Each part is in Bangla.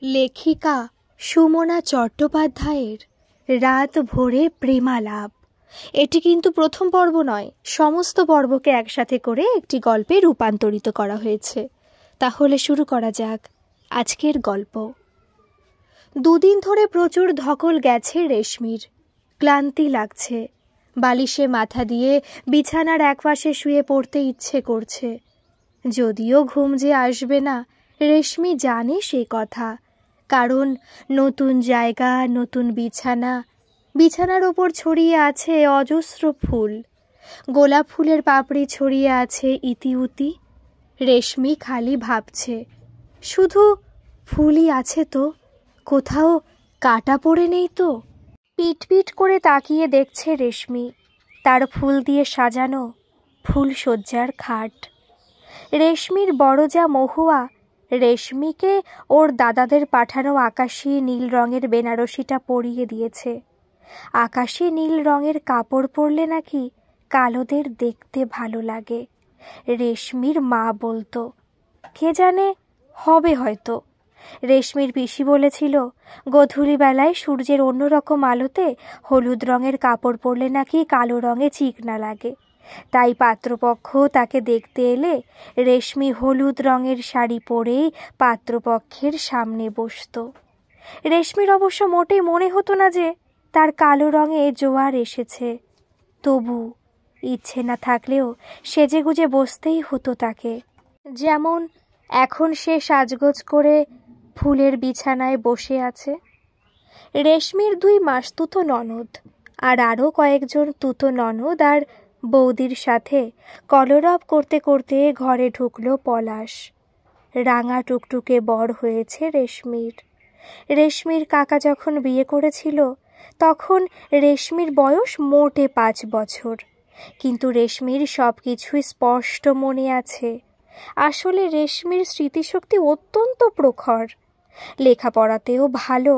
লেখিকা সুমনা চট্টোপাধ্যায়ের রাত ভোরে প্রেমালাপ। এটি কিন্তু প্রথম পর্ব নয়, সমস্ত পর্বকে একসাথে করে একটি গল্পে রূপান্তরিত করা হয়েছে। তাহলে শুরু করা যাক আজকের গল্প। দুদিন ধরে প্রচুর ধকল গেছে রেশমির। ক্লান্তি লাগছে। বালিশে মাথা দিয়ে বিছানার একপাশে শুয়ে পড়তে ইচ্ছে করছে। যদিও ঘুম যে আসবে না, রেশমি জানে সে কথা। কারণ নতুন জায়গা, নতুন বিছানা, বিছানার ওপর ছড়িয়ে আছে অজস্র ফুল। গোলাপ ফুলের পাপড়ি ছড়িয়ে আছে ইতিউতি। রেশমি খালি ভাবছে, শুধু ফুলই আছে তো, কোথাও কাটা পড়ে নেই তো। পিটপিট করে তাকিয়ে দেখছে রেশমি তার ফুল দিয়ে সাজানো ফুলশয্যার খাট। রেশমির বড় যা মহুয়া রেশমিকে ওর দাদাদের পাঠানো আকাশি নীল রঙের বেনারসিটা পরিয়ে দিয়েছে। আকাশি নীল রঙের কাপড় পরলে নাকি কালোদের দেখতে ভালো লাগে। রেশমির মা বলতো, কে জানে, হবে হয়তো। রেশমির পিসি বলেছিল গোধূলি বেলায় সূর্যের অন্যরকম আলোতে হলুদ রঙের কাপড় পরলে নাকি কালো রঙে চিকনা লাগে। তাই পাত্রপক্ষ তাকে দেখতে এলে রেশমি হলুদ রঙের শাড়ি পরেই পাত্রপক্ষের সামনে বসত। রেশমির অবশ্য মোটেই মনে হতো না যে তার কালো রঙে জোয়ার এসেছে। তবু ইচ্ছে না থাকলেও সেজেগুজে বসতেই হতো তাকে। যেমন এখন সে সাজগোজ করে ফুলের বিছানায় বসে আছে। রেশমির 2 মাসতুতো ননদ আর আরও কয়েকজন তুতো ননদ আর বৌদির সাথে কলরব করতে করতে ঘরে ঢুকলো পলাশ। রাঙা টুকটুকে বর হয়েছে রেশমির। রেশমির কাকা যখন বিয়ে করেছিল তখন রেশমির বয়স মোটে 5 বছর। কিন্তু রেশমির সব কিছুই স্পষ্ট মনে আছে। আসলে রেশমির স্মৃতিশক্তি অত্যন্ত প্রখর। লেখাপড়াতেও ভালো।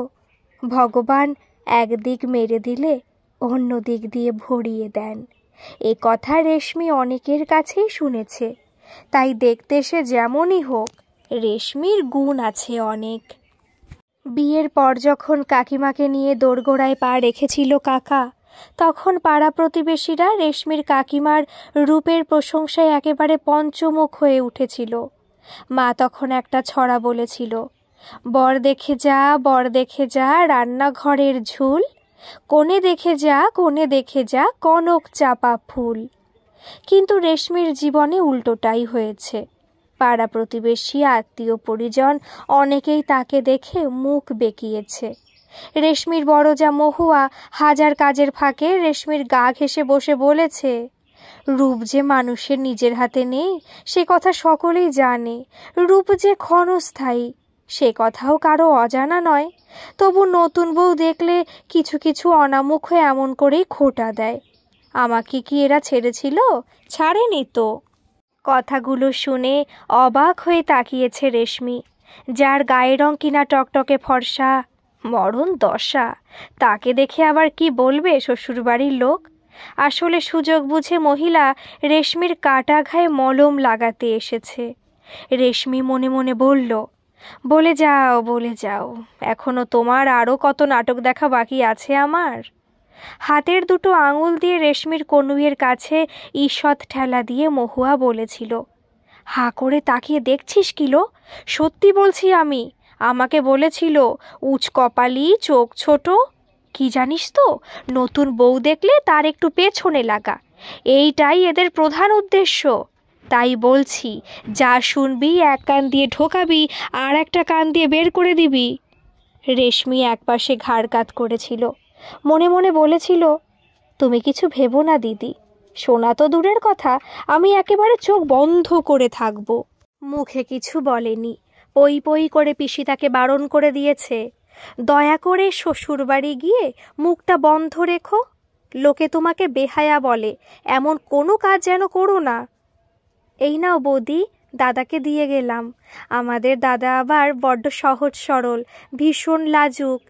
ভগবান একদিক মেরে দিলে অন্য দিক দিয়ে ভরিয়ে দেন, এ কথা রেশমি অনেকের কাছেই শুনেছে। তাই দেখতে সে যেমনই হোক, রেশমির গুণ আছে অনেক। বিয়ের পর যখন কাকিমাকে নিয়ে দোরগোড়ায় পা রেখেছিল কাকা, তখন পাড়া প্রতিবেশীরা রেশমির কাকিমার রূপের প্রশংসায় একেবারে পঞ্চমুখ হয়ে উঠেছিল। মা তখন একটা ছড়া বলেছিল, বর দেখে যা, বর দেখে যা রান্নাঘরের ঝুল, কোণে দেখে যা, কোণে দেখে যা কনক চাপা ফুল। কিন্তু রেশমির জীবনে উল্টোটাই হয়েছে। পাড়া প্রতিবেশী, আত্মীয় পরিজন অনেকেই তাকে দেখে মুখ বেঁকিয়েছে। রেশমির বড় যা মহুয়া হাজার কাজের ফাঁকে রেশমির গা ঘেঁষে বসে বলেছে, রূপ যে মানুষের নিজের হাতে নেই সে কথা সকলেই জানে। রূপ যে ক্ষণস্থায়ী সে কথাও কারো অজানা নয়। তবু নতুন বউ দেখলে কিছু কিছু অনামুখ হয়ে এমন করেই খোঁটা দেয়। আমাকে কি এরা ছেড়েছিল? ছাড়েনি তো। কথাগুলো শুনে অবাক হয়ে তাকিয়েছে রেশমি। যার গায়ের রং কিনা টকটকে ফর্সা, মরণ দশা, তাকে দেখে আবার কি বলবে শ্বশুরবাড়ির লোক। আসলে সুযোগ বুঝে মহিলা রেশমির কাটা ঘায়ে মলম লাগাতে এসেছে। রেশমি মনে মনে বলল, বলে যাও, বলে যাও, এখনো তোমার আরও কত নাটক দেখা বাকি আছে আমার। হাতের 2 আঙুল দিয়ে রেশমির কনুইয়ের কাছে ঈষৎ ঠেলা দিয়ে মহুয়া বলেছিল, হাঁ করে তাকিয়ে দেখছিস কিলো? সত্যি বলছি আমি। আমাকে বলেছিল উচ কপালি, চোখ ছোট। কি জানিস তো, নতুন বউ দেখলে তার একটু পেছনে লাগা, এইটাই এদের প্রধান উদ্দেশ্য। তাই বলছি, যা শুনবি এক কান দিয়ে ঢোকাবি আর একটা কান দিয়ে বের করে দিবি। রেশমি একপাশে ঘাড় কাত করেছিল। মনে মনে বলেছিল, তুমি কিছু ভেবো না দিদি, শোনা তো দূরের কথা, আমি একেবারে চোখ বন্ধ করে থাকব। মুখে কিছু বলেনি। পই পই করে পিসি তাকে বারণ করে দিয়েছে, দয়া করে শ্বশুরবাড়ি গিয়ে মুখটা বন্ধ রেখো। লোকে তোমাকে বেহায়া বলে, এমন কোনো কাজ যেন করো না। এই নাও বৌদি, দাদাকে দিয়ে গেলাম। আমাদের দাদা আবার বড্ড সহজ সরল, ভীষণ লাজুক।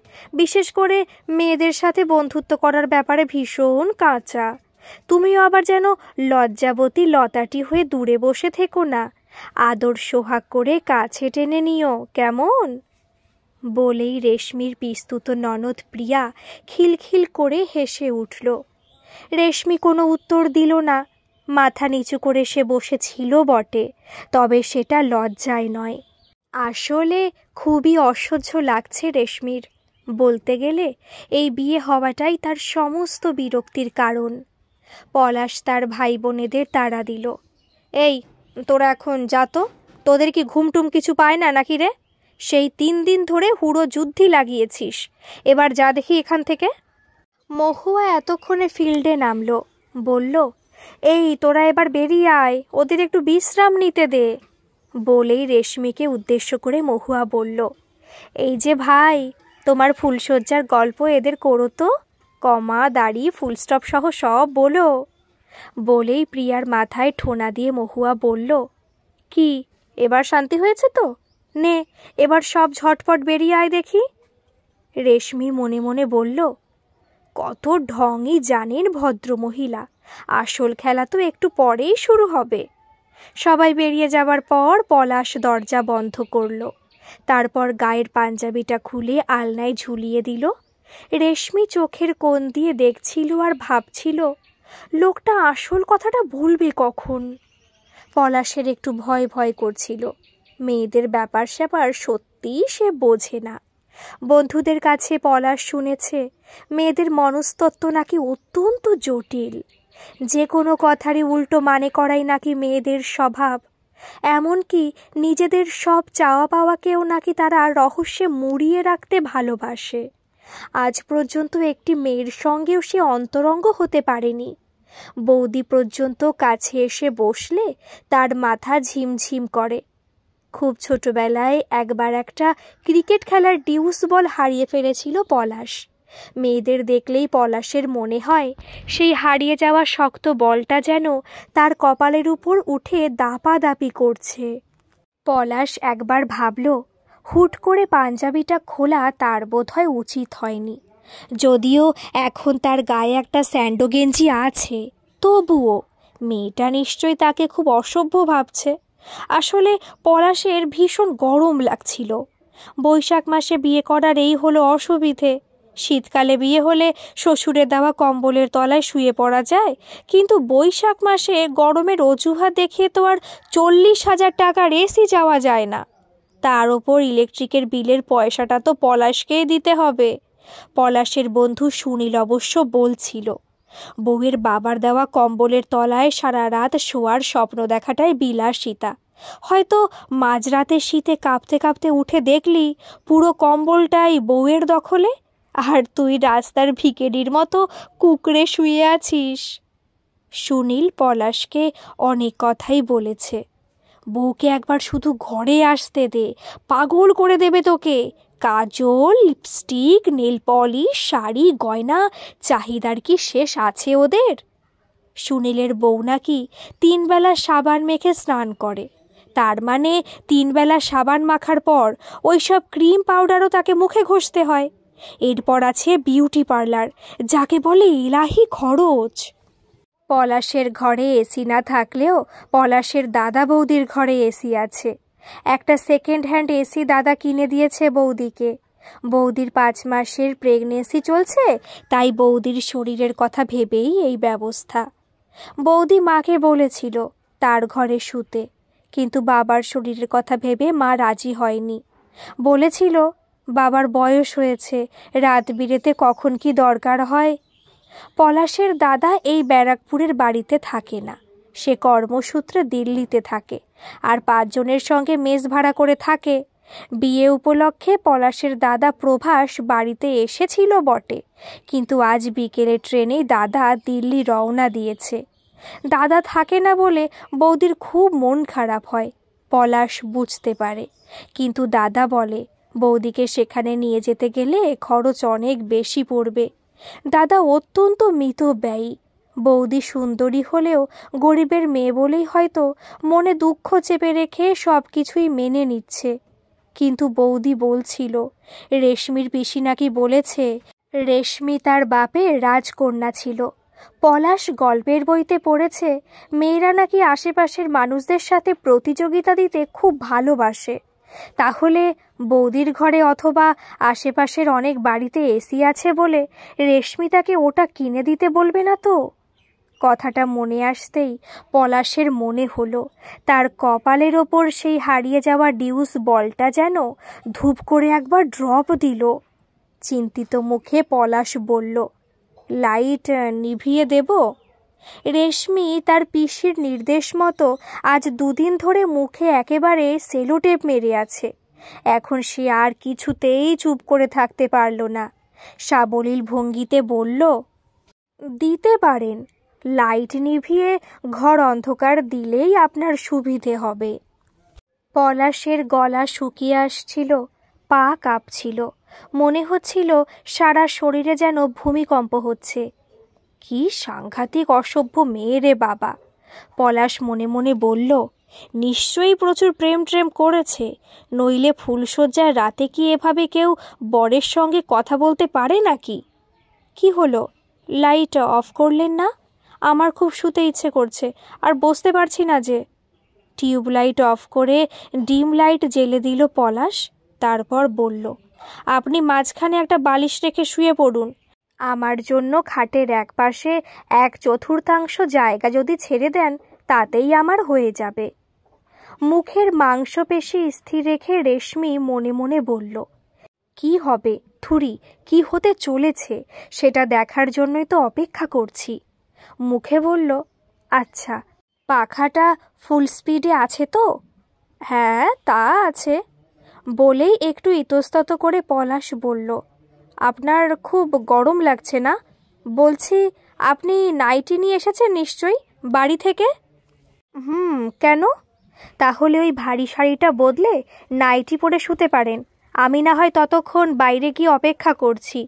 বিশেষ করে মেয়েদের সাথে বন্ধুত্ব করার ব্যাপারে ভীষণ কাঁচা। তুমিও আবার যেন লজ্জাবতী লতাটি হয়ে দূরে বসে থেকো না। আদর সোহাগ করে কাছে টেনে নিও, কেমন? বলেই রেশমির পিস্তুত ননদ প্রিয়া খিলখিল করে হেসে উঠল। রেশমি কোনো উত্তর দিল না। মাথা নিচু করে সে বসেছিল বটে, তবে সেটা লজ্জায় নয়। আসলে খুবই অসহ্য লাগছে রেশমির। বলতে গেলে এই বিয়ে হওয়াটাই তার সমস্ত বিরক্তির কারণ। পলাশ তার ভাই বোনেদের তাড়া দিল। এই তোরা এখন যা তো, তোদের কি ঘুমটুম কিছু পায় না নাকি রে? সেই 3 দিন ধরে হুড়ো যুদ্ধই লাগিয়েছিস, এবার যা দেখি এখান থেকে। মহুয়া এতক্ষণে ফিল্ডে নামলো, বলল, এই তোরা এবার বেরিয়ে আয়, ওদের একটু বিশ্রাম নিতে দে। বলেই রেশমিকে উদ্দেশ্য করে মহুয়া বলল, এই যে ভাই, তোমার ফুলশয্যার গল্প এদের করো তো, কমা দাড়ি ফুলস্টপ সহ সব বলো। বলেই প্রিয়ার মাথায় ঠোনা দিয়ে মহুয়া বলল, কি এবার শান্তি হয়েছে তো? নে এবার সব ঝটপট বেরিয়ে আয় দেখি। রেশমি মনে মনে বলল, কত ঢংই জানেন ভদ্রমহিলা, আসল খেলা তো একটু পরেই শুরু হবে। সবাই বেরিয়ে যাবার পর পলাশ দরজা বন্ধ করল। তারপর গায়ের পাঞ্জাবিটা খুলে আলনায় ঝুলিয়ে দিল। রেশমি চোখের কোণ দিয়ে দেখছিল আর ভাবছিল, লোকটা আসল কথাটা বলবে কখন। পলাশের একটু ভয় ভয় করছিল। মেয়েদের ব্যাপার স্যাপার সত্যিই সে বোঝে না। বন্ধুদের কাছে পলাশ শুনেছে মেয়েদের মনস্তত্ত্ব নাকি অত্যন্ত জটিল, যে কোনো কথারই উল্টো মানে করাই নাকি মেয়েদের স্বভাব। এমনকি নিজেদের সব চাওয়া পাওয়াকেও নাকি তারা রহস্যে মুড়িয়ে রাখতে ভালোবাসে। আজ পর্যন্ত একটি মেয়ের সঙ্গেও সে অন্তরঙ্গ হতে পারেনি। বৌদি পর্যন্ত কাছে এসে বসলে তার মাথা ঝিমঝিম করে। খুব ছোটবেলায় একবার একটা ক্রিকেট খেলার ডিউস বল হারিয়ে ফেলেছিল পলাশ। মেয়েদের দেখলেই পলাশের মনে হয় সেই হারিয়ে যাওয়া শক্ত বলটা যেন তার কপালের উপর উঠে দাপাদাপি করছে। পলাশ একবার ভাবল, হুট করে পাঞ্জাবিটা খোলা তার বোধহয় উচিত হয়নি। যদিও এখন তার গায়ে একটা স্যান্ডো গেঞ্জি আছে, তবুও মেয়েটা নিশ্চয়ই তাকে খুব অসভ্য ভাবছে। আসলে পলাশের ভীষণ গরম লাগছিল। বৈশাখ মাসে বিয়ে করার এই হলো অসুবিধে। শীতকালে বিয়ে হলে শ্বশুরের দেওয়া কম্বলের তলায় শুয়ে পড়া যায়, কিন্তু বৈশাখ মাসে গরমের অজুহাত দেখিয়ে তো আর 40,000 টাকার এসি যাওয়া যায় না। তার ওপর ইলেকট্রিকের বিলের পয়সাটা তো পলাশকেই দিতে হবে। পলাশের বন্ধু সুনীল অবশ্য বলছিল, বউয়ের বাবার দেওয়া কম্বলের তলায় সারা রাত শোয়ার স্বপ্ন দেখাটাই বিলাসিতা। হয়তো মাঝরাতে শীতে কাঁপতে কাঁপতে উঠে দেখলি পুরো কম্বলটাই বউয়ের দখলে, আর তুই রাস্তার ভিখারির মতো কুঁকড়ে শুয়ে আছিস। সুনীল পলাশকে অনেক কথাই বলেছে। বউকে একবার শুধু ঘরে আসতে দে, পাগল করে দেবে তোকে। কাজল, লিপস্টিক, নেল পলিশ, শাড়ি, গয়না, চাহিদার কি শেষ আছে ওদের? সুনীলের বউ নাকি 3 বেলা সাবান মেখে স্নান করে, তার মানে 3 বেলা সাবান মাখার পর ওইসব ক্রিম পাউডারও তাকে মুখে ঘষতে হয়। এরপর আছে বিউটি পার্লার, যাকে বলে ইলাহি খরচ। পলাশের ঘরে এসি না থাকলেও পলাশের দাদা বৌদির ঘরে এসি আছে। একটা সেকেন্ড হ্যান্ড এসি দাদা কিনে দিয়েছে বৌদিকে। বৌদির 5 মাসের প্রেগনেন্সি চলছে, তাই বৌদির শরীরের কথা ভেবেই এই ব্যবস্থা। বৌদি মাকে বলেছিল তার ঘরে শুতে, কিন্তু বাবার শরীরের কথা ভেবে মা রাজি হয়নি। বলেছিল বাবার বয়স হয়েছে, রাত বিরেতে কখন কি দরকার হয়। পলাশের দাদা এই ব্যারাকপুরের বাড়িতে থাকে না, সে কর্মসূত্রে দিল্লিতে থাকে, আর 5 জনের সঙ্গে মেস ভাড়া করে থাকে। বিয়ে উপলক্ষে পলাশের দাদা প্রভাস বাড়িতে এসেছিল বটে, কিন্তু আজ বিকেলে ট্রেনেই দাদা দিল্লি রওনা দিয়েছে। দাদা থাকে না বলে বৌদির খুব মন খারাপ হয়। পলাশ বুঝতে পারে, কিন্তু দাদা বলে বৌদিকে সেখানে নিয়ে যেতে গেলে খরচ অনেক বেশি পড়বে। দাদা অত্যন্ত মিতব্যয়ী। বৌদি সুন্দরী হলেও গরিবের মেয়ে বলেই হয়তো মনে দুঃখ চেপে রেখে সব কিছুই মেনে নিচ্ছে। কিন্তু বৌদি বলছিল, রেশমির পিসি নাকি বলেছে রেশমি তার বাপের রাজকন্যা ছিল। পলাশ গল্পের বইতে পড়েছে মেয়েরা নাকি আশেপাশের মানুষদের সাথে প্রতিযোগিতা দিতে খুব ভালোবাসে। তাহলে বৌদির ঘরে অথবা আশেপাশের অনেক বাড়িতে এসি আছে বলে রেশমি তাকে ওটা কিনে দিতে বলবে না তো? কথাটা মনে আসতেই পলাশের মনে হলো তার কপালের ওপর সেই হারিয়ে যাওয়া ডিউস বলটা যেন ধূপ করে একবার ড্রপ দিল। চিন্তিত মুখে পলাশ বলল, লাইট নিভিয়ে দেব? রেশমি তার পিসির নির্দেশ মতো আজ 2 দিন ধরে মুখে একেবারে সেলোটেপ মেরে আছে। এখন সে আর কিছুতেই চুপ করে থাকতে পারল না। সাবলীল ভঙ্গিতে বলল, দিতে পারেন। লাইট নিভিয়ে ঘর অন্ধকার দিলেই আপনার সুবিধে হবে। পলাশের গলা শুকিয়ে আসছিল, পা কাঁপছিল, মনে হচ্ছিল সারা শরীরে যেন ভূমিকম্প হচ্ছে। কি সাংঘাতিক অসভ্য মেয়ে রে বাবা! পলাশ মনে মনে বলল, নিশ্চয়ই প্রচুর প্রেম ট্রেম করেছে, নইলে ফুলশয্যার রাতে কি এভাবে কেউ বরের সঙ্গে কথা বলতে পারে নাকি? কি হলো, লাইট অফ করলেন না? আমার খুব শুতে ইচ্ছে করছে, আর বসতে পারছি না যে। টিউবলাইট অফ করে ডিম লাইট জ্বেলে দিল পলাশ। তারপর বলল, আপনি মাঝখানে একটা বালিশ রেখে শুয়ে পড়ুন। আমার জন্য খাটের এক পাশে 1/4 জায়গা যদি ছেড়ে দেন তাতেই আমার হয়ে যাবে। মুখের মাংসপেশি স্থির রেখে রেশমি মনে মনে বলল, কি হবে থুরি, কি হতে চলেছে সেটা দেখার জন্যই তো অপেক্ষা করছি। মুখে বলল, আচ্ছা, পাখাটা ফুল স্পিডে আছে তো? হ্যাঁ, তা আছে। বলেই একটু ইতস্তত করে পলাশ বলল, আপনার খুব গরম লাগছে না? বলছি, আপনি নাইটি নিয়ে এসেছেন নিশ্চয়ই বাড়ি থেকে? কেন? তাহলে ওই ভারী শাড়িটা বদলে নাইটি পরে শুতে পারেন। আমি না হয় ততক্ষণ বাইরে গিয়ে অপেক্ষা করছি।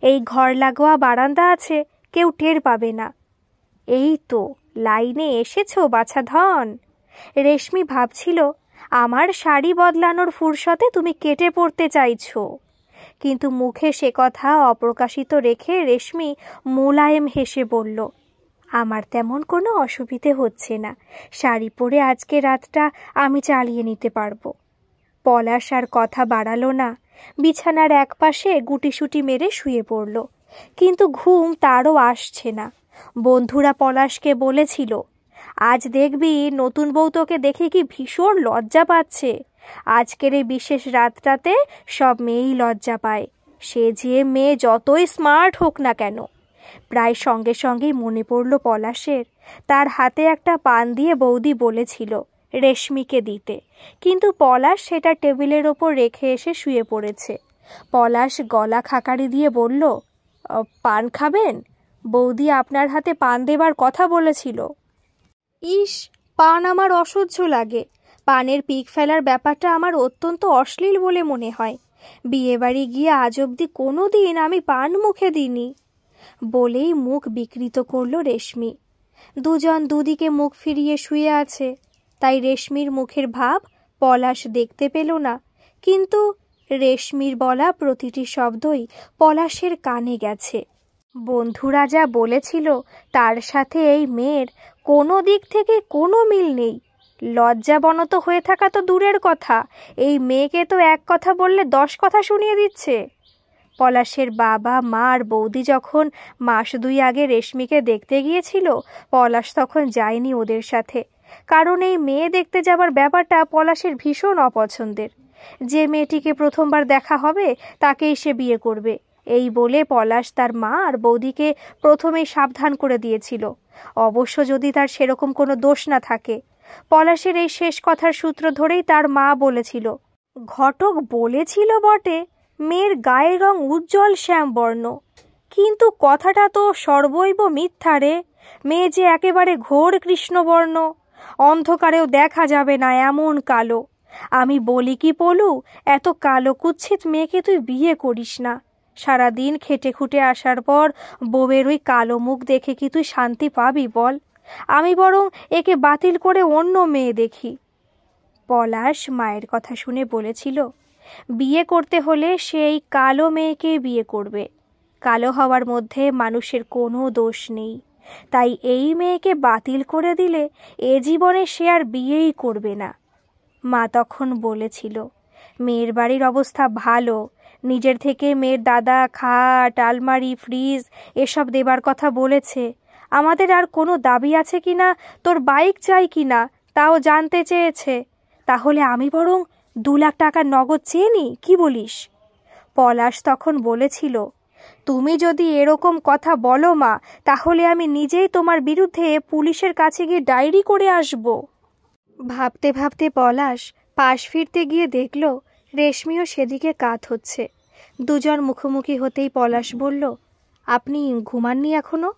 এই ঘর লাগোয়া বারান্দা আছে, কেউ টের পাবে না। এই তো লাইনে এসেছো বাছাধন। রেশমি ভাবছিল আমার শাড়ি বদলানোর ফুরসতে তুমি কেটে পড়তে চাইছো, কিন্তু মুখে সে কথা অপ্রকাশিত রেখে রেশমি মোলায়েম হেসে বলল, আমার তেমন কোনো অসুবিধে হচ্ছে না। শাড়ি পরে আজকে রাতটা আমি চালিয়ে নিতে পারবো। পলাশ আর কথা বাড়ালো না, বিছানার একপাশে গুটিসুটি মেরে শুয়ে পড়ল। কিন্তু ঘুম তারও আসছে না। বন্ধুরা পলাশকে বলেছিল, আজ দেখবি নতুন বউ তোকে দেখে কি ভীষণ লজ্জা পাচ্ছে। আজকের এই বিশেষ রাতটাতে সব মেয়েই লজ্জা পায়, সে যে মেয়ে যতই স্মার্ট হোক না কেন। প্রায় সঙ্গে সঙ্গেই মনে পড়ল পলাশের, তার হাতে একটা পান দিয়ে বৌদি বলেছিল রেশমিকে দিতে, কিন্তু পলাশ সেটা টেবিলের ওপর রেখে এসে শুয়ে পড়েছে। পলাশ গলা খাকারি দিয়ে বলল, পান খাবেন? বৌদি আপনার হাতে পান দেবার কথা বলেছিল। ইস, পান আমার অসহ্য লাগে। পানের পিক ফেলার ব্যাপারটা আমার অত্যন্ত অশ্লীল বলে মনে হয়। বিয়েবাড়ি গিয়ে আজ অবধি কোনো দিন আমি পান মুখে দিইনি। বলেই মুখ বিকৃত করল রেশমি। দুজন দুদিকে মুখ ফিরিয়ে শুয়ে আছে, তাই রেশমির মুখের ভাব পলাশ দেখতে পেল না। কিন্তু রেশমির বলা প্রতিটি শব্দই পলাশের কানে গেছে। বন্ধুরা যা বলেছিল তার সাথে এই মেয়ের কোনো দিক থেকে কোনো মিল নেই। লজ্জাবনত হয়ে থাকা তো দূরের কথা, এই মেয়েকে তো এক কথা বললে 10 কথা শুনিয়ে দিচ্ছে। পলাশের বাবা মা আর বৌদি যখন মাস 2 আগে রেশমিকে দেখতে গিয়েছিল, পলাশ তখন যায়নি ওদের সাথে, কারণ এই মেয়ে দেখতে যাবার ব্যাপারটা পলাশের ভীষণ অপছন্দের। যে মেয়েটিকে প্রথমবার দেখা হবে তাকেই সে বিয়ে করবে, এই বলে পলাশ তার মা আর বৌদিকে প্রথমেই সাবধান করে দিয়েছিল। অবশ্য যদি তার সেরকম কোনো দোষ না থাকে। পলাশের এই শেষ কথার সূত্র ধরেই তার মা বলেছিল, ঘটক বলেছিল বটে মেয়ের গায়ের রং উজ্জ্বল শ্যামবর্ণ, কিন্তু কথাটা তো সর্বৈব মিথ্যা রে। মেয়ে যে একেবারে ঘোর কৃষ্ণবর্ণ, অন্ধকারেও দেখা যাবে না এমন কালো। আমি বলি কি পলু, এত কালো কুৎসিত মেয়েকে তুই বিয়ে করিস না। সারাদিন খেটে খুটে আসার পর বউয়ের ওই কালো মুখ দেখে কি তুই শান্তি পাবি বল? আমি বরং একে বাতিল করে অন্য মেয়ে দেখি। পলাশ মায়ের কথা শুনে বলেছিল, বিয়ে করতে হলে সেই কালো মেয়েকে বিয়ে করবে। কালো হওয়ার মধ্যে মানুষের কোনো দোষ নেই, তাই এই মেয়েকে বাতিল করে দিলে এ জীবনে সে আর বিয়েই করবে না। মা তখন বলেছিল, মেয়ের বাড়ির অবস্থা ভালো, নিজের থেকে মেয়ের দাদা খাট, আলমারি, ফ্রিজ এসব দেবার কথা বলেছে। আমাদের আর কোনো দাবি আছে কি না, তোর বাইক চাই কি না তাও জানতে চেয়েছে। তাহলে আমি বরং 2 লাখ টাকা নগদ চেয়ে নিই, কি বলিস? পলাশ তখন বলেছিল, তুমি যদি এরকম কথা বলো মা, তাহলে আমি নিজেই তোমার বিরুদ্ধে পুলিশের কাছে গিয়ে ডায়েরি করে আসব। ভাবতে ভাবতে পলাশ পাশ ফিরতে গিয়ে দেখল রেশমিও সেদিকে কাত হচ্ছে। দুজন মুখোমুখি হতেই পলাশ বলল, আপনি ঘুমাননি এখনো?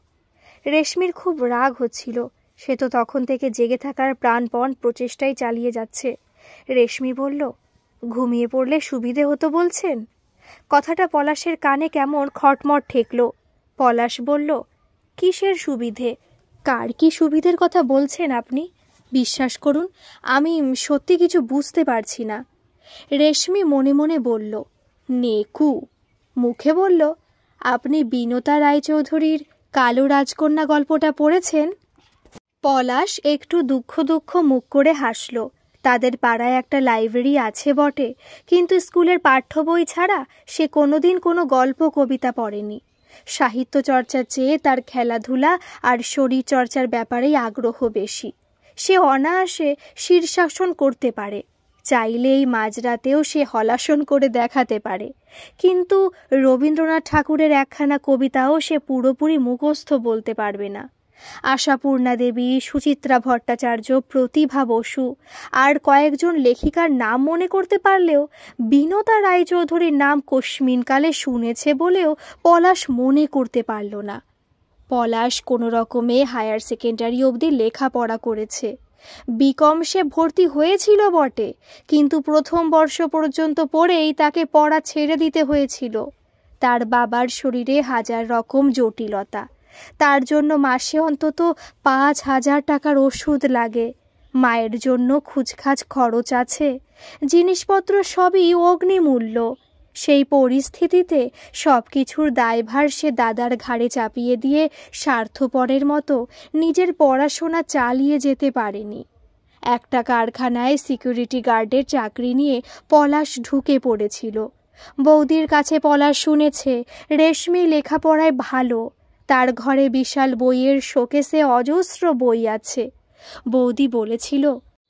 রেশমির খুব রাগ হচ্ছিল, সে তো তখন থেকে জেগে থাকার প্রাণপণ প্রচেষ্টাই চালিয়ে যাচ্ছে। রেশমি বলল, ঘুমিয়ে পড়লে সুবিধে হতো বলছেন? কথাটা পলাশের কানে কেমন খটমট ঠেকল। পলাশ বলল, কিসের সুবিধে? কার কি সুবিধের কথা বলছেন আপনি? বিশ্বাস করুন, আমি সত্যি কিছু বুঝতে পারছি না। রেশমি মনে মনে বলল, নেকু। মুখে বলল, আপনি বিনতা রায়চৌধুরীর কালো রাজকন্যা গল্পটা পড়েছেন? পলাশ একটু দুঃখ দুঃখ মুখ করে হাসল। তাদের পাড়ায় একটা লাইব্রেরি আছে বটে, কিন্তু স্কুলের পাঠ্য বই ছাড়া সে কোনোদিন কোনো গল্প কবিতা পড়েনি। সাহিত্য চর্চার চেয়ে তার খেলাধুলা আর শরীর চর্চার ব্যাপারেই আগ্রহ বেশি। সে অনায়াসে শীর্ষাসন করতে পারে, চাইলেই মাঝরাতেও সে হলাসন করে দেখাতে পারে। কিন্তু রবীন্দ্রনাথ ঠাকুরের একখানা কবিতাও সে পুরোপুরি মুখস্থ বলতে পারবে না। আশাপূর্ণা দেবী, সুচিত্রা ভট্টাচার্য, প্রতিভা বসু আর কয়েকজন লেখিকার নাম মনে করতে পারলেও বিনতা রায়চৌধুরীর নাম কস্মিনকালে শুনেছে বলেও পলাশ মনে করতে পারল না। পলাশ কোনো রকমে হায়ার সেকেন্ডারি অবধি লেখাপড়া করেছে। বিকম সে ভর্তি হয়েছিল বটে, কিন্তু প্রথম বর্ষ পর্যন্ত পড়েই তাকে পড়া ছেড়ে দিতে হয়েছিল। তার বাবার শরীরে 1000 রকম জটিলতা, তার জন্য মাসে অন্তত 5000 টাকার ওষুধ লাগে। মায়ের জন্য খুচখাচ খরচ আছে, জিনিসপত্র সবই অগ্নিমূল্য। সেই পরিস্থিতিতে সব কিছুর দায়ভার সে দাদার ঘাড়ে চাপিয়ে দিয়ে স্বার্থপরের মতো নিজের পড়াশোনা চালিয়ে যেতে পারেনি। একটা কারখানায় সিকিউরিটি গার্ডের চাকরি নিয়ে পলাশ ঢুকে পড়েছিল। বৌদির কাছে পলাশ শুনেছে রেশমি লেখাপড়ায় ভালো, তার ঘরে বিশাল বইয়ের শোকেসে অজস্র বই আছে। বৌদি বলেছিল,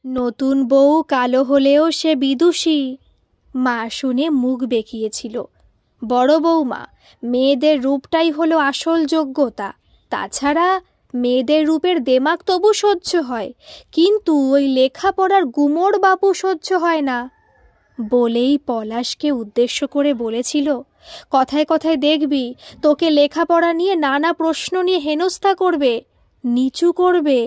নতুন বউ কালো হলেও সে বিদুষী। মা শুনে মুখ বেঁকিয়েছিল। বড় বৌমা, মেয়েদের রূপটাই হলো আসল যোগ্যতা, তাছাড়া মেয়েদের রূপের দেমাক তবু সহ্য হয়, কিন্তু ওই লেখাপড়ার গুমোর বাপু সহ্য হয় না। বলেই পলাশকে উদ্দেশ্য করে বলেছিল, কথায় কথায় দেখবি তোকে লেখাপড়া নিয়ে নানা প্রশ্ন নিয়ে হেনস্থা করবে, নিচু করবে।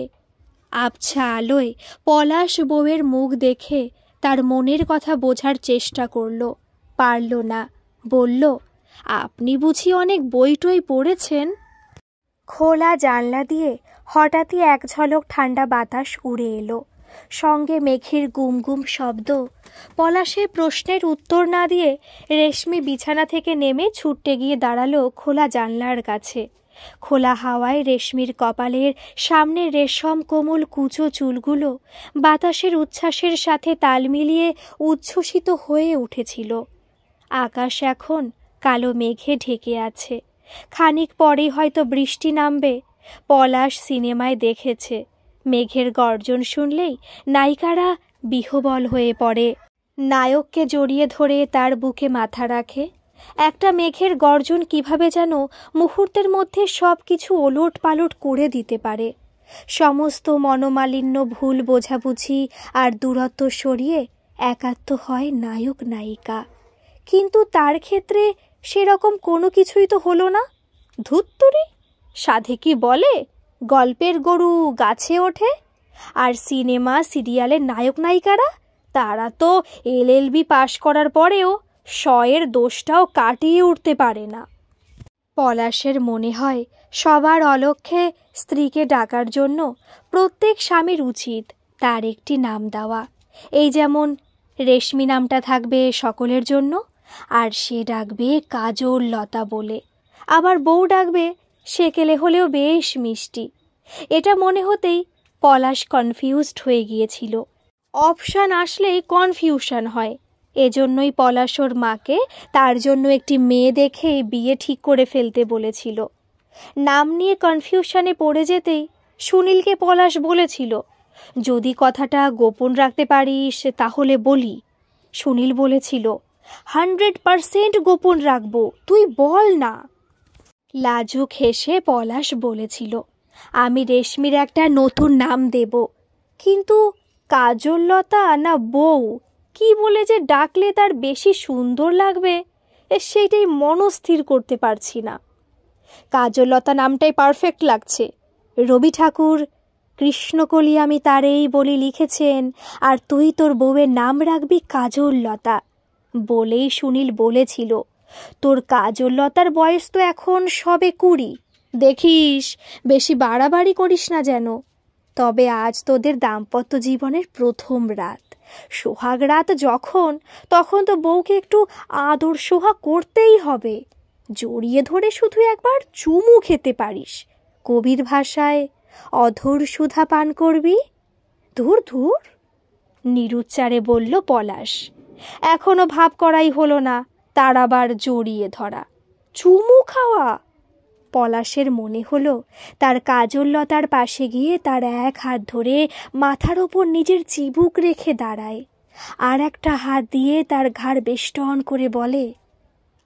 আবছা আলোয় পলাশ বউয়ের মুখ দেখে তার মনের কথা বোঝার চেষ্টা করল, পারল না। বলল, আপনি বুঝি অনেক বই টই পড়েছেন? খোলা জানলা দিয়ে হঠাৎই এক ঝলক ঠান্ডা বাতাস উড়ে এলো, সঙ্গে মেঘের গুম গুম শব্দ। পলাশের প্রশ্নের উত্তর না দিয়ে রেশমি বিছানা থেকে নেমে ছুটতে গিয়ে দাঁড়ালো খোলা জানলার কাছে। খোলা হাওয়ায় রেশমির কপালের সামনে রেশম কোমল কুচো চুলগুলো বাতাসের উচ্ছ্বাসের সাথে তাল মিলিয়ে উচ্ছ্বসিত হয়ে উঠেছিল। আকাশ এখন কালো মেঘে ঢেকে আছে, খানিক পরেই হয়তো বৃষ্টি নামবে। পলাশ সিনেমায় দেখেছে, মেঘের গর্জন শুনলেই নায়িকারা বিহ্বল হয়ে পড়ে, নায়ককে জড়িয়ে ধরে তার বুকে মাথা রাখে। একটা মেঘের গর্জন কিভাবে যেন মুহূর্তের মধ্যে সব কিছু ওলট পালট করে দিতে পারে। সমস্ত মনোমালিন্য, ভুল বোঝাবুঝি আর দূরত্ব সরিয়ে একাত্ম হয় নায়ক নায়িকা। কিন্তু তার ক্ষেত্রে সেরকম কোনো কিছুই তো হলো না। ধুত্তুরি, সাধে কি বলে গল্পের গরু গাছে ওঠে? আর সিনেমা সিরিয়ালের নায়ক নায়িকারা, তারা তো LLB পাশ করার পরেও শয়ের দোষটাও কাটিয়ে উঠতে পারে না। পলাশের মনে হয় সবার অলক্ষ্যে স্ত্রীকে ডাকার জন্য প্রত্যেক স্বামীর উচিত তার একটি নাম দেওয়া। এই যেমন রেশমি নামটা থাকবে সকলের জন্য, আর সে ডাকবে কাজল লতা বলে। আবার বউ ডাকবে সেকেলে হলেও বেশ মিষ্টি। এটা মনে হতেই পলাশ কনফিউজড হয়ে গিয়েছিল। অপশান আসলেই কনফিউশন হয়, এজন্যই পলাশ ওর মাকে তার জন্য একটি মেয়ে দেখে বিয়ে ঠিক করে ফেলতে বলেছিল। নাম নিয়ে কনফিউশনে পড়ে যেতেই সুনীলকে পলাশ বলেছিল, যদি কথাটা গোপন রাখতে পারিস তাহলে বলি। সুনীল বলেছিল, 100% গোপন রাখবো, তুই বল না। লাজুক হেসে পলাশ বলেছিল, আমি রেশমির একটা নতুন নাম দেব, কিন্তু কাজললতা না বউ কি বলে যে ডাকলে তার বেশি সুন্দর লাগবে সেইটাই মনস্থির করতে পারছি না। কাজললতা নামটাই পারফেক্ট লাগছে। রবি ঠাকুর কৃষ্ণকলি আমি তারেই বলি লিখেছেন, আর তুই তোর বউয়ের নাম রাখবি কাজললতা। বলেই সুনীল বলেছিল, তোর কাজললতার বয়স তো এখন সবে 20, দেখিস বেশি বাড়াবাড়ি করিস না যেন। তবে আজ তোদের দাম্পত্য জীবনের প্রথম রাত, সোহাগ রাত যখন, তখন তো বউকে একটু আদর সোহাগ করতেই হবে। জড়িয়ে ধরে শুধু একবার চুমু খেতে পারিস, কবির ভাষায় অধর সুধা পান করবি। ধুর ধুর, নিরুচ্চারে বলল পলাশ। এখনো ভাব করাই হলো না, তার আবার জড়িয়ে ধরা, চুমু খাওয়া। পলাশের মনে হলো তার কাজললতার পাশে গিয়ে তার এক হাত ধরে মাথার ওপর নিজের চিবুক রেখে দাঁড়ায়, আর একটা হাত দিয়ে তার ঘাড় বেষ্টন করে বলে,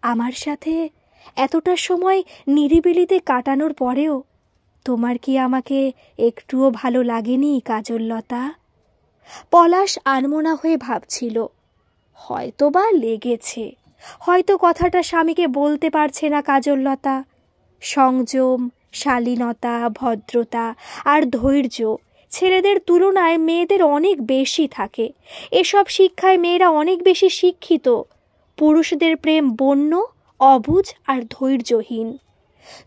আমার সাথে এতটা সময় নিরিবিলিতে কাটানোর পরেও তোমার কি আমাকে একটুও ভালো লাগেনি কাজললতা? পলাশ আনমনা হয়ে ভাবছিল, হয়তো বা লেগেছে, হয়তো কথাটা স্বামীকে বলতে পারছে না কাজললতা। সংযম, শালীনতা, ভদ্রতা আর ধৈর্য ছেলেদের তুলনায় মেয়েদের অনেক বেশি থাকে। এসব শিক্ষায় মেয়েরা অনেক বেশি শিক্ষিত। পুরুষদের প্রেম বন্য, অবুঝ আর ধৈর্যহীন।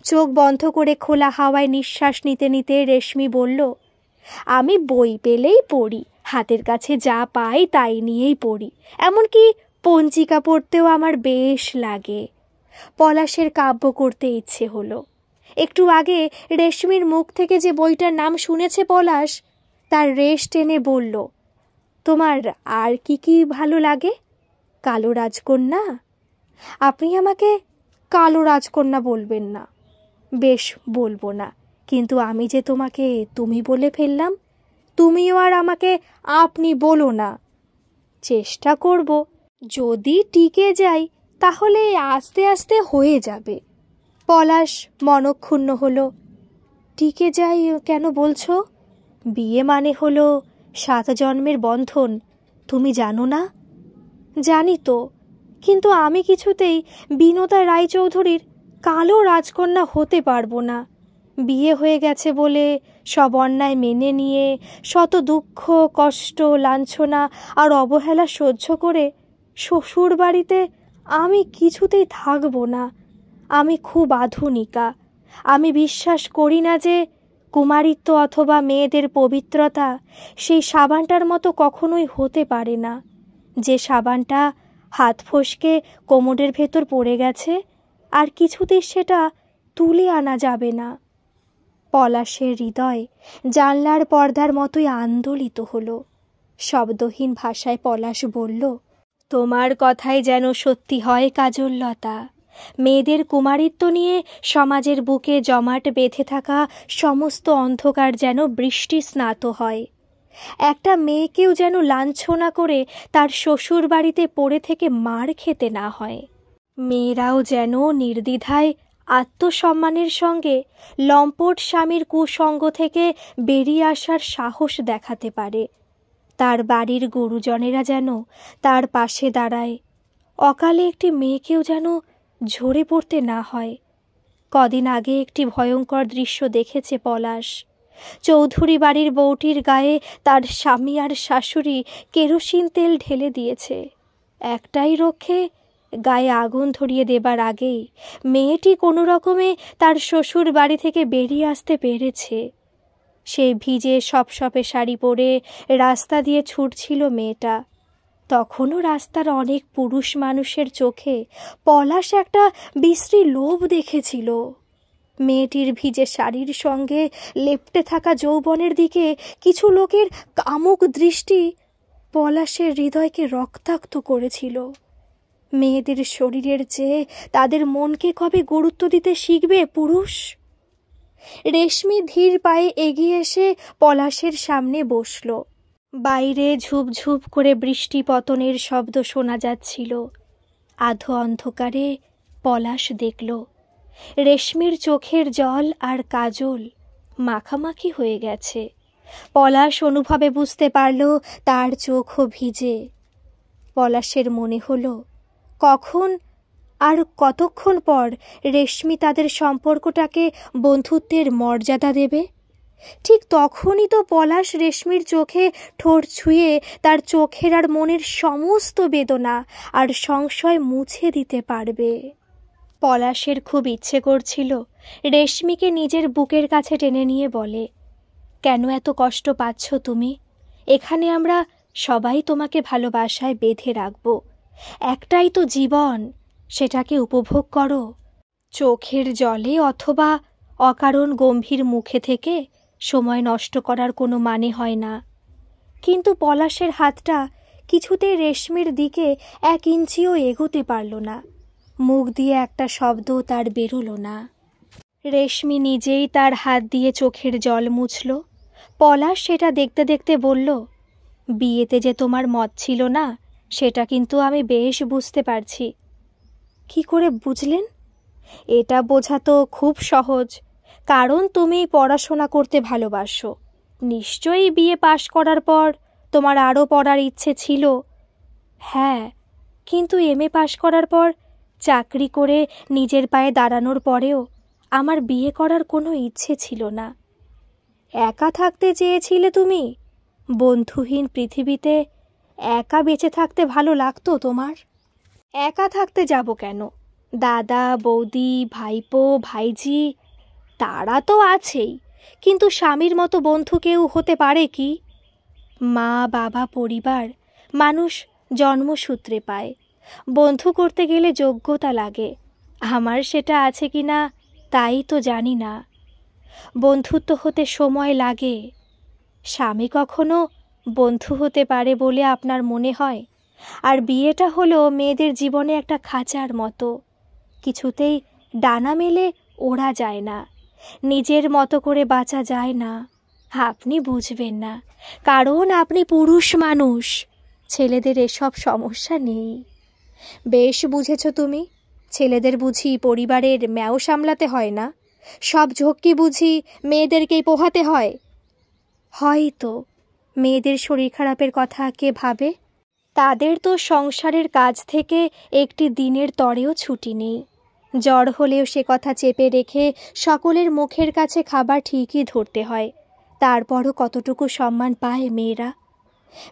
চোখ বন্ধ করে খোলা হাওয়ায় নিঃশ্বাস নিতে নিতে রেশমি বলল, আমি বই পেলেই পড়ি, হাতের কাছে যা পাই তাই নিয়েই পড়ি, এমনকি পঞ্জিকা পড়তেও আমার বেশ লাগে। পলাশের কাব্য করতে ইচ্ছে হলো। একটু আগে রেশমির মুখ থেকে যে বইটার নাম শুনেছে পলাশ, তার রেশ টেনে বলল, তোমার আর কি কি ভালো লাগে? কালো রাজকন্যা? আপনি আমাকে কালো রাজকন্যা বলবেন না। বেশ, বলবো না, কিন্তু আমি যে তোমাকে তুমি বলে ফেললাম, তুমিও আর আমাকে আপনি বলো না। চেষ্টা করব, যদি টিকে যাই তাহলে আস্তে আস্তে হয়ে যাবে। পলাশ মনক্ষুণ্ণ হলো। টিকে যাই কেন বলছো? বিয়ে মানে হলো 7 জন্মের বন্ধন, তুমি জানো না? জানি তো, কিন্তু আমি কিছুতেই বিনোদা রায়চৌধুরীর কালো রাজকন্যা হতে পারবো না। বিয়ে হয়ে গেছে বলে সব অন্যায় মেনে নিয়ে, শত দুঃখ কষ্ট লাঞ্ছনা আর অবহেলা সহ্য করে শ্বশুর বাড়িতে আমি কিছুতেই থাকবো না। আমি খুব আধুনিকা। আমি বিশ্বাস করি না যে কুমারিত্ব অথবা মেয়েদের পবিত্রতা সেই সাবানটার মতো কখনোই হতে পারে না, যে সাবানটা হাত ফসকে কোমরের ভেতর পড়ে গেছে আর কিছুতেই সেটা তুলে আনা যাবে না। পলাশের হৃদয় জানলার পর্দার মতোই আন্দোলিত হলো। শব্দহীন ভাষায় পলাশ বলল, তোমার কথাই যেন সত্যি হয় কাজললতা। মেয়েদের কুমারিত্ব নিয়ে সমাজের বুকে জমাট বেঁধে থাকা সমস্ত অন্ধকার যেন বৃষ্টি স্নাত হয়। একটা মেয়েকেও যেন লাঞ্ছনা করে তার শ্বশুর বাড়িতে পড়ে থেকে মার খেতে না হয়। মেয়েরাও যেন নির্দ্বিধায় আত্মসম্মানের সঙ্গে লম্পট স্বামীর কুসঙ্গ থেকে বেরিয়ে আসার সাহস দেখাতে পারে। তার বাড়ির গুরুজনেরা যেন তার পাশে দাঁড়ায়। অকালে একটি মেয়েকেও যেন ঝরে পড়তে না হয়। কদিন আগে একটি ভয়ঙ্কর দৃশ্য দেখেছে পলাশ। চৌধুরী বাড়ির বউটির গায়ে তার স্বামী আর শাশুড়ি কেরোসিন তেল ঢেলে দিয়েছে। একটাই রক্ষে, গায়ে আগুন ধরিয়ে দেবার আগেই মেয়েটি কোনো রকমে তার শ্বশুর বাড়ি থেকে বেরিয়ে আসতে পেরেছে। সেই ভিজে সপসপে শাড়ি পরে রাস্তা দিয়ে ছুটছিল মেয়েটা। তখনও রাস্তার অনেক পুরুষ মানুষের চোখে পলাশ একটা বিশ্রী লোভ দেখেছিল। মেয়েটির ভিজে শাড়ির সঙ্গে লেপ্টে থাকা যৌবনের দিকে কিছু লোকের কামুক দৃষ্টি পলাশের হৃদয়কে রক্তাক্ত করেছিল। মেয়েদের শরীরের চেয়ে তাদের মনকে কবে গুরুত্ব দিতে শিখবে পুরুষ? রেশমি ধীর পায়ে এগিয়ে এসে পলাশের সামনে বসল। বাইরে ঝুপঝুপ করে বৃষ্টি পতনের শব্দ শোনা যাচ্ছিল। আধো অন্ধকারে পলাশ দেখল রেশমির চোখের জল আর কাজল মাখামাখি হয়ে গেছে। পলাশ অনুভবে বুঝতে পারল তার চোখও ভিজে। পলাশের মনে হলো কখন আর কতক্ষণ পর রেশমি তাদের সম্পর্কটাকে বন্ধুত্বের মর্যাদা দেবে। ঠিক তখনই তো পলাশ রেশমির চোখে ঠোঁট ছুঁয়ে তার চোখের আর মনের সমস্ত বেদনা আর সংশয় মুছে দিতে পারবে। পলাশের খুব ইচ্ছে করছিল রেশমিকে নিজের বুকের কাছে টেনে নিয়ে বলে, কেন এত কষ্ট পাচ্ছ তুমি? এখানে আমরা সবাই তোমাকে ভালোবাসায় বেঁধে রাখব। একটাই তো জীবন, সেটাকে উপভোগ করো। চোখের জলে অথবা অকারণ গম্ভীর মুখে থেকে সময় নষ্ট করার কোনো মানে হয় না। কিন্তু পলাশের হাতটা কিছুতেই রেশমির দিকে 1 ইঞ্চিও এগোতে পারল না। মুখ দিয়ে একটা শব্দ তার বেরোলো না। রেশমি নিজেই তার হাত দিয়ে চোখের জল মুছল। পলাশ সেটা দেখতে দেখতে বলল, বিয়েতে যে তোমার মত ছিল না সেটা কিন্তু আমি বেশ বুঝতে পারছি। কি করে বুঝলেন? এটা বোঝা তো খুব সহজ, কারণ তুমি পড়াশোনা করতে ভালোবাসো। নিশ্চয়ই বিয়ে পাশ করার পর তোমার আরও পড়ার ইচ্ছে ছিল। হ্যাঁ, কিন্তু এমএ পাশ করার পর চাকরি করে নিজের পায়ে দাঁড়ানোর পরেও আমার বিয়ে করার কোনো ইচ্ছে ছিল না। একা থাকতে চেয়েছিলে তুমি? বন্ধুহীন পৃথিবীতে একা বেঁচে থাকতে ভালো লাগতো তোমার? একা থাকতে যাব কেন? দাদা, বৌদি, ভাইপো, ভাইজি তারা তো আছেই, কিন্তু স্বামীর মতো বন্ধু কেউ হতে পারে কি? মা, বাবা, পরিবার মানুষ জন্মসূত্রে পায়। বন্ধু করতে গেলে যোগ্যতা লাগে। আমার সেটা আছে কি না তাই তো জানি না। বন্ধুত্ব হতে সময় লাগে। স্বামী কখনো বন্ধু হতে পারে বলে আপনার মনে হয়? আর বিয়েটা হলো মেয়েদের জীবনে একটা খাঁচার মতো, কিছুতেই ডানা মেলে ওড়া যায় না, নিজের মতো করে বাঁচা যায় না। আপনি বুঝবেন না, কারণ আপনি পুরুষ মানুষ। ছেলেদের এসব সমস্যা নেই। বেশ বুঝেছ তুমি। ছেলেদের বুঝি পরিবারের ম্যাও সামলাতে হয় না? সব ঝক্কি বুঝি মেয়েদেরকেই পোহাতে হয়? হয়তো মেয়েদের শরীর খারাপের কথা কে ভাবে? তাদের তো সংসারের কাজ থেকে একটি দিনের তরেও ছুটি নেই। জ্বর হলেও সে কথা চেপে রেখে সকলের মুখের কাছে খাবার ঠিকই ধরতে হয়। তারপরও কতটুকু সম্মান পায় মেয়েরা?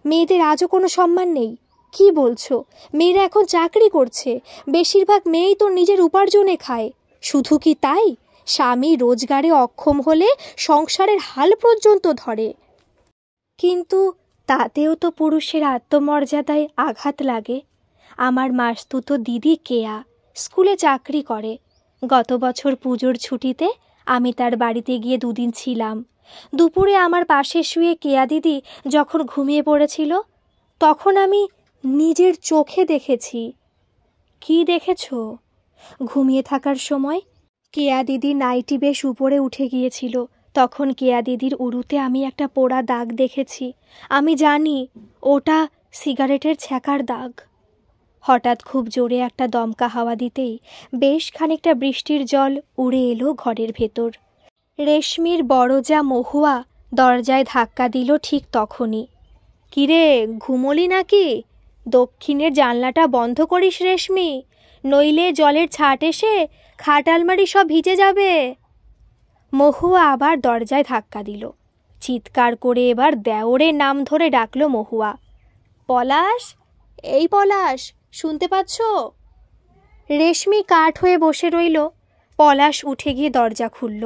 মেয়েদের আজও কোনো সম্মান নেই? কি বলছো? মেয়েরা এখন চাকরি করছে। বেশিরভাগ মেয়েই তো নিজের উপার্জনে খায়। শুধু কি তাই, স্বামী রোজগারে অক্ষম হলে সংসারের হাল পর্যন্ত ধরে। কিন্তু তাতেও তো পুরুষের আত্মমর্যাদায় আঘাত লাগে। আমার মাসতুতো দিদি কেয়া স্কুলে চাকরি করে। গত বছর পুজোর ছুটিতে আমি তার বাড়িতে গিয়ে 2 দিন ছিলাম। দুপুরে আমার পাশে শুয়ে কেয়া দিদি যখন ঘুমিয়ে পড়েছিল, তখন আমি নিজের চোখে দেখেছি। কি দেখেছ? ঘুমিয়ে থাকার সময় কেয়া দিদি নাইটি বেশ উপরে উঠে গিয়েছিল। তখন কেয়া দিদির উরুতে আমি একটা পোড়া দাগ দেখেছি। আমি জানি ওটা সিগারেটের ছ্যাঁকার দাগ। হঠাৎ খুব জোরে একটা দমকা হাওয়া দিতেই বেশ খানিকটা বৃষ্টির জল উড়ে এলো ঘরের ভেতর। রেশমির বড় যা মহুয়া দরজায় ধাক্কা দিল ঠিক তখনই। কিরে, ঘুমোলি নাকি? দক্ষিণের জানলাটা বন্ধ করিস রেশমি, নইলে জলের ছাট এসে খাট আলমারি সব ভিজে যাবে। মহুয়া আবার দরজায় ধাক্কা দিল। চিৎকার করে এবার দেওরের নাম ধরে ডাকলো মহুয়া। পলাশ, এই পলাশ, শুনতে পাচ্ছ? রেশমি কাঠ হয়ে বসে রইল। পলাশ উঠে গিয়ে দরজা খুলল।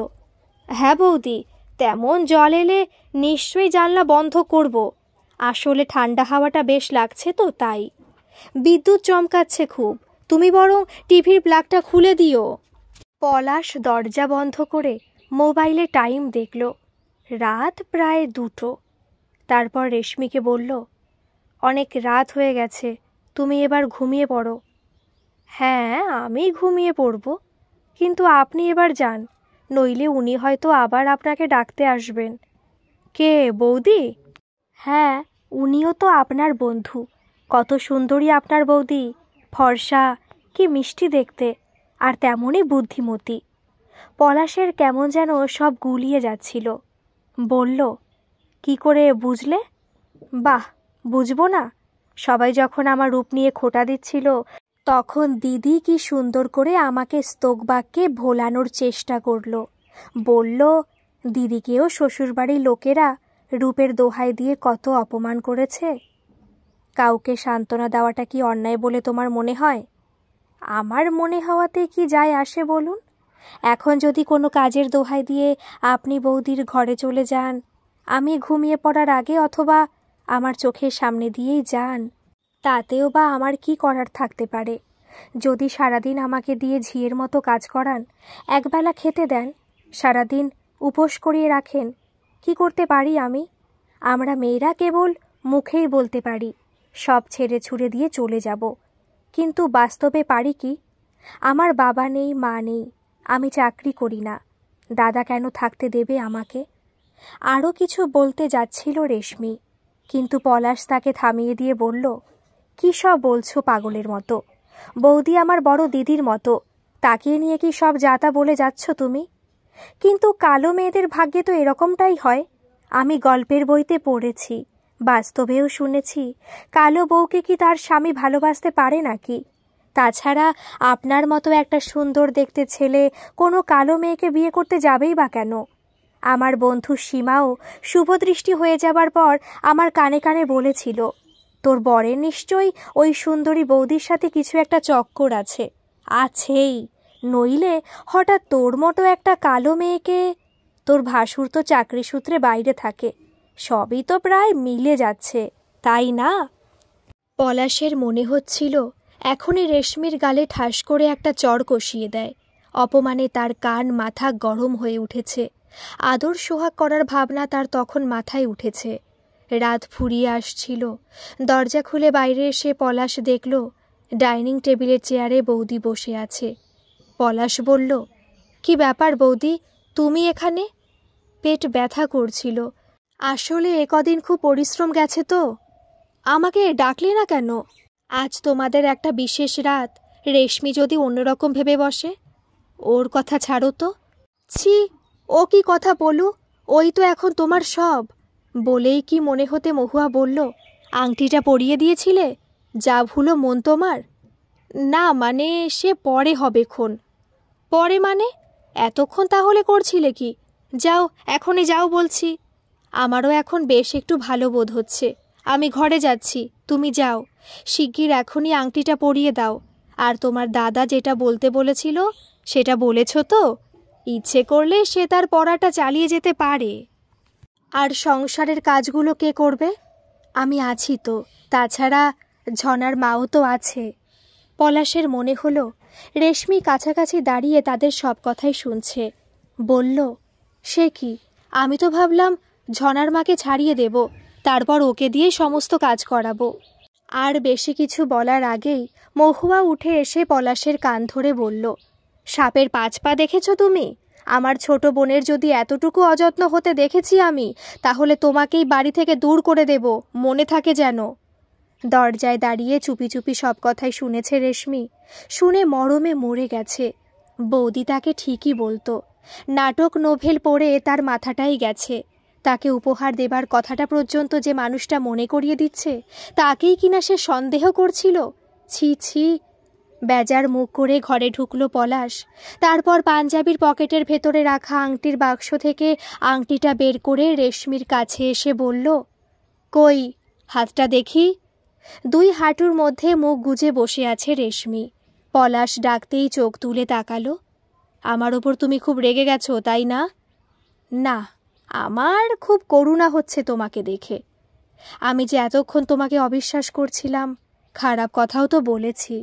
হ্যাঁ বৌদি, তেমন জল এলে নিশ্চয়ই জানলা বন্ধ করব। আসলে ঠান্ডা হাওয়াটা বেশ লাগছে তো তাই। বিদ্যুৎ চমকাচ্ছে খুব, তুমি বরং টিভির প্লাগটা খুলে দিও। পলাশ দরজা বন্ধ করে মোবাইলে টাইম দেখল। রাত প্রায় 2টো। তারপর রেশমিকে বলল, অনেক রাত হয়ে গেছে, তুমি এবার ঘুমিয়ে পড়ো। হ্যাঁ, আমি ঘুমিয়ে পড়ব, কিন্তু আপনি এবার যান, নইলে উনি হয়তো আবার আপনাকে ডাকতে আসবেন। কে, বৌদি? হ্যাঁ, উনিও তো আপনার বন্ধু। কত সুন্দরী আপনার বৌদি, ফর্সা, কি মিষ্টি দেখতে, আর তেমনই বুদ্ধিমতী। পলাশের কেমন যেন সব গুলিয়ে যাচ্ছিল। বলল, কি করে বুঝলে? বাহ, বুঝবো না? সবাই যখন আমার রূপ নিয়ে খোঁটা দিচ্ছিল, তখন দিদি কি সুন্দর করে আমাকে স্তোকবাক্যে ভোলানোর চেষ্টা করলো। বলল, দিদিকেও শ্বশুরবাড়ির লোকেরা রূপের দোহাই দিয়ে কত অপমান করেছে। কাউকে সান্ত্বনা দেওয়াটা কি অন্যায় বলে তোমার মনে হয়? আমার মনে হওয়াতে কি যায় আসে বলুন? এখন যদি কোনো কাজের দোহাই দিয়ে আপনি বৌদির ঘরে চলে যান, আমি ঘুমিয়ে পড়ার আগে, অথবা আমার চোখের সামনে দিয়েই যান, তাতেও বা আমার কি করার থাকতে পারে? যদি সারাদিন আমাকে দিয়ে ঝিয়ের মতো কাজ করান, একবেলা খেতে দেন, সারাদিন উপোস করিয়ে রাখেন, কি করতে পারি আমি? আমরা মেয়েরা কেবল মুখেই বলতে পারি সব ছেড়ে ছুড়ে দিয়ে চলে যাব, কিন্তু বাস্তবে পারি কি? আমার বাবা নেই, মা নেই, আমি চাকরি করি না, দাদা কেন থাকতে দেবে আমাকে? আরও কিছু বলতে যাচ্ছিল রেশমি, কিন্তু পলাশ তাকে থামিয়ে দিয়ে বলল, কি সব বলছো পাগলের মতো? বৌদি আমার বড় দিদির মতো, তাকে নিয়ে কি সব যাতা বলে যাচ্ছ তুমি? কিন্তু কালো মেয়েদের ভাগ্যে তো এরকমটাই হয়। আমি গল্পের বইতে পড়েছি, বাস্তবেও শুনেছি, কালো বউকে কি তার স্বামী ভালোবাসতে পারে নাকি? তাছাড়া আপনার মতো একটা সুন্দর দেখতে ছেলে কোনো কালো মেয়েকে বিয়ে করতে যাবেই বা কেন? আমার বন্ধু সীমাও শুভদৃষ্টি হয়ে যাবার পর আমার কানে কানে বলেছিল, তোর বরের নিশ্চয়ই ওই সুন্দরী বৌদির সাথে কিছু একটা চক্কর আছে। আছেই, নইলে হঠাৎ তোর মতো একটা কালো মেয়েকে। তোর ভাসুর তো চাকরি সূত্রে বাইরে থাকে, সবই তো প্রায় মিলে যাচ্ছে, তাই না? পলাশের মনে হচ্ছিল এখনই রেশমির গালে ঠাস করে একটা চড় কষিয়ে দেয়। অপমানে তার কান মাথা গরম হয়ে উঠেছে। আদর সোহাগ করার ভাবনা তার তখন মাথায় উঠেছে। রাত ফুরিয়ে আসছিল। দরজা খুলে বাইরে এসে পলাশ দেখল ডাইনিং টেবিলের চেয়ারে বৌদি বসে আছে। পলাশ বলল, কি ব্যাপার বৌদি, তুমি এখানে? পেট ব্যথা করছিল। আসলে একদিন খুব পরিশ্রম গেছে তো। আমাকে ডাকলে না কেন? আজ তোমাদের একটা বিশেষ রাত, রেশমি যদি অন্যরকম ভেবে বসে। ওর কথা ছাড়ো তো। ছি, ও কি কথা বলু, ওই তো এখন তোমার সব। বলেই কি মনে হতে মহুয়া বলল, আংটিটা পরিয়ে দিয়েছিলে? যা ভুলো মন তোমার। না মানে, সে পরে হবে খন। পরে মানে? এতক্ষণ তাহলে করছিলে কি? যাও, এখনই যাও বলছি। আমারও এখন বেশ একটু ভালো বোধ হচ্ছে, আমি ঘরে যাচ্ছি, তুমি যাও। শিগগির এখনই আংটিটা পরিয়ে দাও। আর তোমার দাদা যেটা বলতে বলেছিল সেটা বলেছ তো? ইচ্ছে করলে সে তার পড়াটা চালিয়ে যেতে পারে। আর সংসারের কাজগুলো কে করবে? আমি আছি তো, তাছাড়া ঝনার মাও তো আছে। পলাশের মনে হলো রেশমি কাছাকাছি দাঁড়িয়ে তাদের সব কথাই শুনছে। বলল, সে কি, আমি তো ভাবলাম ঝনার মাকে ছাড়িয়ে দেব, তারপর ওকে দিয়ে সমস্ত কাজ করাবো। আর বেশি কিছু বলার আগেই মহুয়া উঠে এসে পলাশের কান ধরে বলল, সাপের 5 পা দেখেছ তুমি? আমার ছোট বোনের যদি এতটুকু অযত্ন হতে দেখেছি আমি, তাহলে তোমাকেই বাড়ি থেকে দূর করে দেব, মনে থাকে যেন। দরজায় দাঁড়িয়ে চুপি চুপি সব কথাই শুনেছে রেশমি। শুনে মরমে মরে গেছে। বৌদি তাকে ঠিকই বলতো, নাটক নোভেল পড়ে তার মাথাটাই গেছে। তাকে উপহার দেবার কথাটা পর্যন্ত যে মানুষটা মনে করিয়ে দিচ্ছে, তাকেই কিনা সে সন্দেহ করছিল। ছি ছি। বেজার মুখ করে ঘরে ঢুকলো পলাশ। তারপর পাঞ্জাবির পকেটের ভেতরে রাখা আংটির বাক্স থেকে আংটিটা বের করে রেশমির কাছে এসে বলল, কই, হাতটা দেখি। 2 হাঁটুর মধ্যে মুখ গুজে বসে আছে রেশমি। পলাশ ডাকতেই চোখ তুলে তাকালো। আমার ওপর তুমি খুব রেগে গেছো, তাই না? না, আমার খুব করুণা হচ্ছে তোমাকে দেখে। আমি যে এতক্ষণ তোমাকে অবিশ্বাস করছিলাম, খারাপ কথাও তো বলেছি,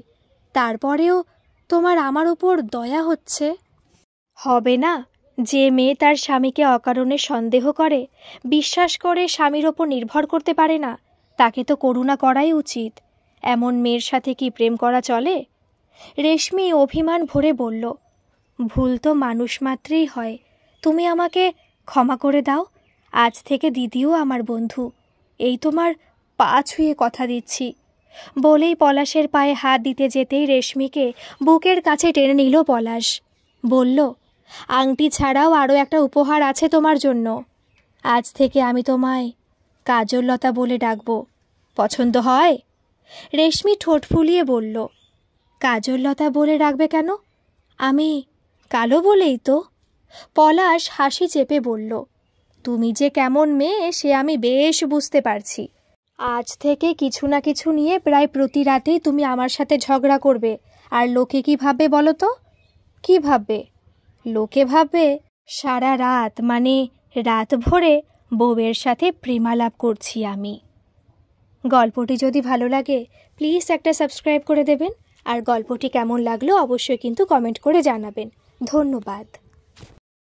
তারপরেও তোমার আমার ওপর দয়া হচ্ছে। হবে না? যে মেয়ে তার স্বামীকে অকারণে সন্দেহ করে, বিশ্বাস করে, স্বামীর ওপর নির্ভর করতে পারে না, তাকে তো করুণা করাই উচিত। এমন মেয়ের সাথে কি প্রেম করা চলে? রেশমি অভিমান ভরে বলল, ভুল তো মানুষ মাত্রেই হয়, তুমি আমাকে ক্ষমা করে দাও। আজ থেকে দিদিও আমার বন্ধু, এই তোমার পা ছুঁয়ে কথা দিচ্ছি। বলেই পলাশের পায়ে হাত দিতে যেতেই রেশমিকে বুকের কাছে টেনে নিল পলাশ। বলল, আংটি ছাড়াও আরও একটা উপহার আছে তোমার জন্য। আজ থেকে আমি তোমায় কাজললতা বলে ডাকবো, পছন্দ হয়? রেশমি ঠোঁট ফুলিয়ে বলল, কাজললতা বলে ডাকবে কেন? আমি কালো বলেই তো। পলাশ হাসি চেপে বলল, তুমি যে কেমন মেয়ে সে আমি বেশ বুঝতে পারছি। আজ থেকে কিছু না কিছু নিয়ে প্রায় প্রতি রাতেই তুমি আমার সাথে ঝগড়া করবে। আর লোকে কি ভাববে বলো তো? কি ভাববে? লোকে ভাববে সারা রাত মানে রাত ভরে বউয়ের সাথে প্রেমালাপ করছি আমি। গল্পটি যদি ভালো লাগে প্লিজ একটা সাবস্ক্রাইব করে দেবেন। আর গল্পটি কেমন লাগলো অবশ্যই কিন্তু কমেন্ট করে জানাবেন। ধন্যবাদ।